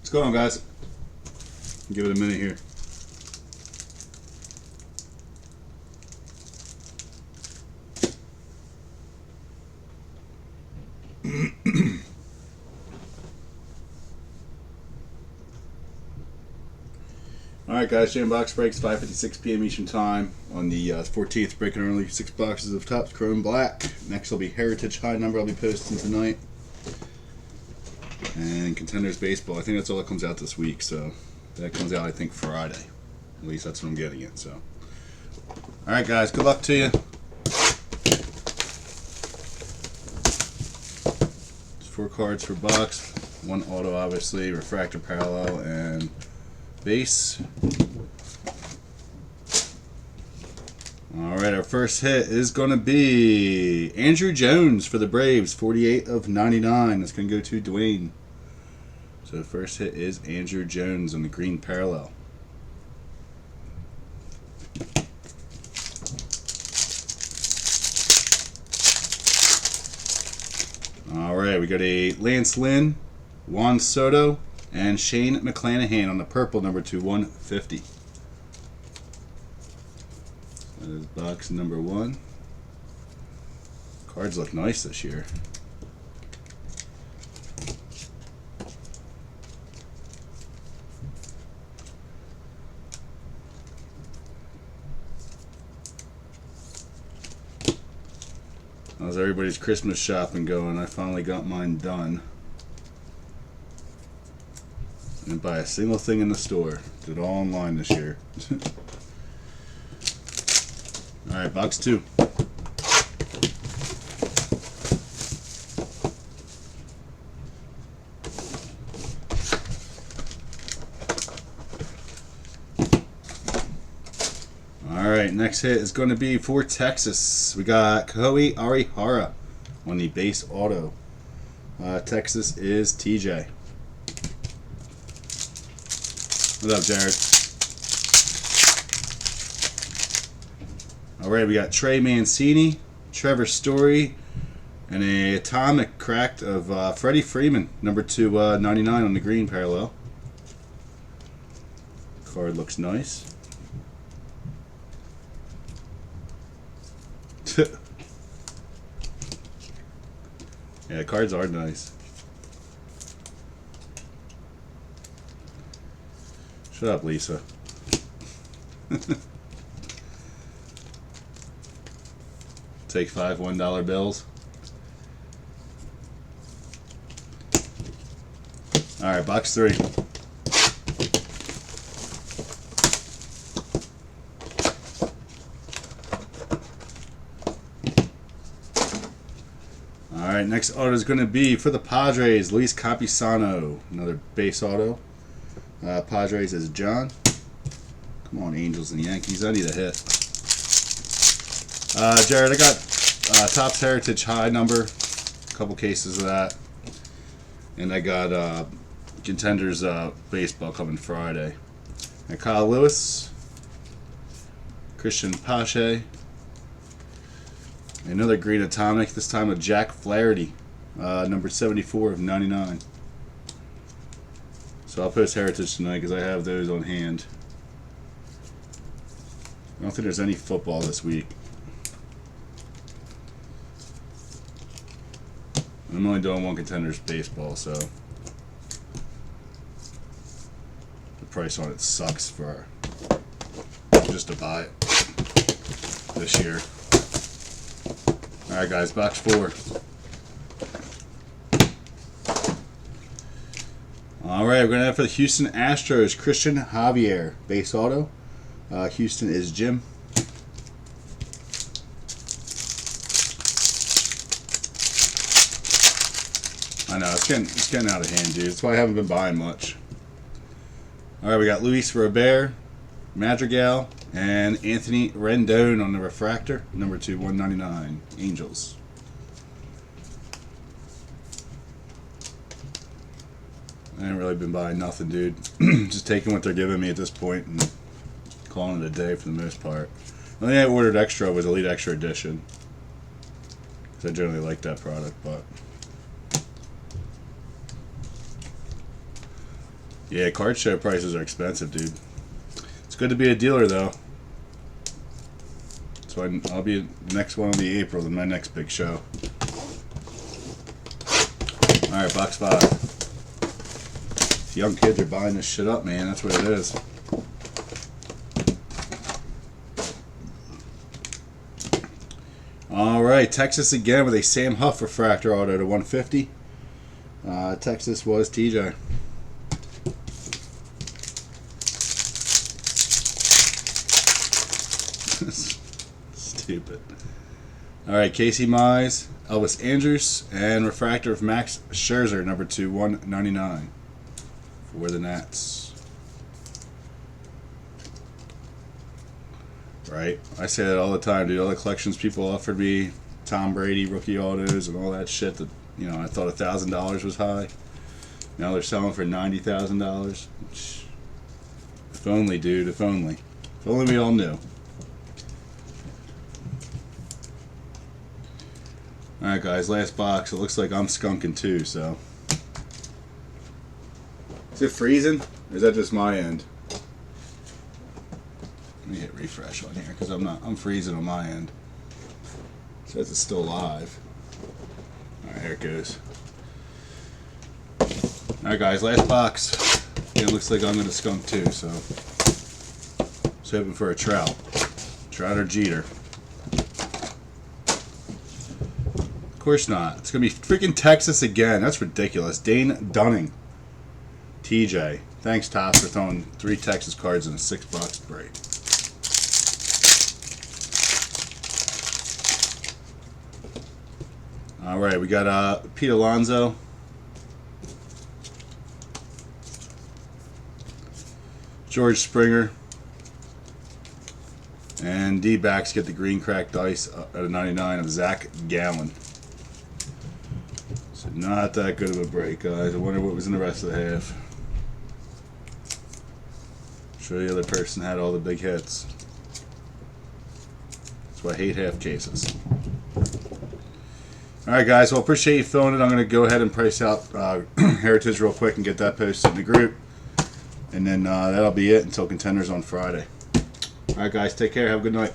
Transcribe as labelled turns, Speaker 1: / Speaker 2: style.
Speaker 1: What's going on, guys? Give it a minute here. Alright guys, jam box breaks, 5:56 p.m. Eastern time on the 14th, breaking early, 6 boxes of Topps Chrome Black. Next will be Heritage High number I'll be posting tonight. And Contenders Baseball, I think that's all that comes out this week, so that comes out I think Friday. At least that's what I'm getting it, so. Alright guys, good luck to you. There's 4 cards for box, 1 auto obviously, refractor parallel, and base. Alright, our first hit is going to be Andrew Jones for the Braves, 48 of 99. That's going to go to Dwayne. So the first hit is Andrew Jones on the green parallel. Alright, we got a Lance Lynn, Juan Soto, and Shane McClanahan on the purple, number 2/150. That is box number 1. Cards look nice this year. How's everybody's Christmas shopping going? I finally got mine done. Didn't buy a single thing in the store. Did it all online this year. Alright, box 2. Alright, next hit is going to be for Texas. We got Kohei Arihara on the base auto. Texas is TJ. What up, Jared? Alright, we got Trey Mancini, Trevor Story, and a atomic cracked of Freddie Freeman, number 2/99 on the green parallel. Card looks nice. Yeah, cards are nice. Shut up, Lisa. Take 5 $1 bills. Alright, box 3. Alright, next auto is going to be for the Padres, Luis Campusano. Another base auto. Padres is John. Come on, Angels and Yankees. I need a hit. Jared, I got Topps Heritage High number. A couple cases of that. And I got Contenders Baseball coming Friday. And Kyle Lewis. Christian Pache. Another green atomic, this time with Jack Flaherty. Number 74 of 99. So I'll post Heritage tonight because I have those on hand. I don't think there's any football this week. I'm only doing 1 Contenders Baseball, so the price on it sucks for just to buy it this year. Alright guys, box 4. Alright, we're going to have for the Houston Astros, Christian Javier, base auto. Houston is Jim. I know, it's getting out of hand, dude. That's why I haven't been buying much. Alright, we got Luis Robert, Madrigal, and Anthony Rendon on the refractor, number 2/199, Angels. I ain't really been buying nothing, dude. Just taking what they're giving me at this point and calling it a day for the most part. The only thing I ordered extra was Elite Extra Edition, because I generally like that product, but Yeah, card show prices are expensive, dude. It's good to be a dealer, though. So I'll be the next one will be April, my next big show. All right, box 5. These young kids are buying this shit up, man. That's what it is. All right, Texas again with a Sam Huff refractor auto to 150. Texas was TJ. Stupid. All right, Casey Mize, Elvis Andrus, and refractor of Max Scherzer, number 2, 199 for the Nats. Right, I say that all the time, dude. All the collections people offered me, Tom Brady rookie autos and all that shit that I thought $1,000 was high. Now they're selling for $90,000. If only, dude. If only. If only we all knew. Alright guys, last box. It looks like I'm skunking too, so. Is it freezing? Or is that just my end? Let me hit refresh on here because I'm freezing on my end. It says it's still live. Alright, here it goes. Alright guys, last box. It looks like I'm gonna skunk too, so. Just hoping for a Trout. Trout or Jeter. Of course not. It's gonna be freaking Texas again. That's ridiculous. Dane Dunning. TJ. Thanks, Tops, for throwing 3 Texas cards in a 6-box break. Alright, we got Pete Alonso. George Springer. And D-backs get the green cracked dice at a 99 of Zach Gallen. So not that good of a break, guys. I wonder what was in the rest of the half. I'm sure the other person had all the big hits. That's why I hate half cases. Alright guys, well appreciate you filling it. I'm going to go ahead and price out Heritage real quick and get that posted in the group. And then that'll be it until Contenders on Friday. Alright guys, take care. Have a good night.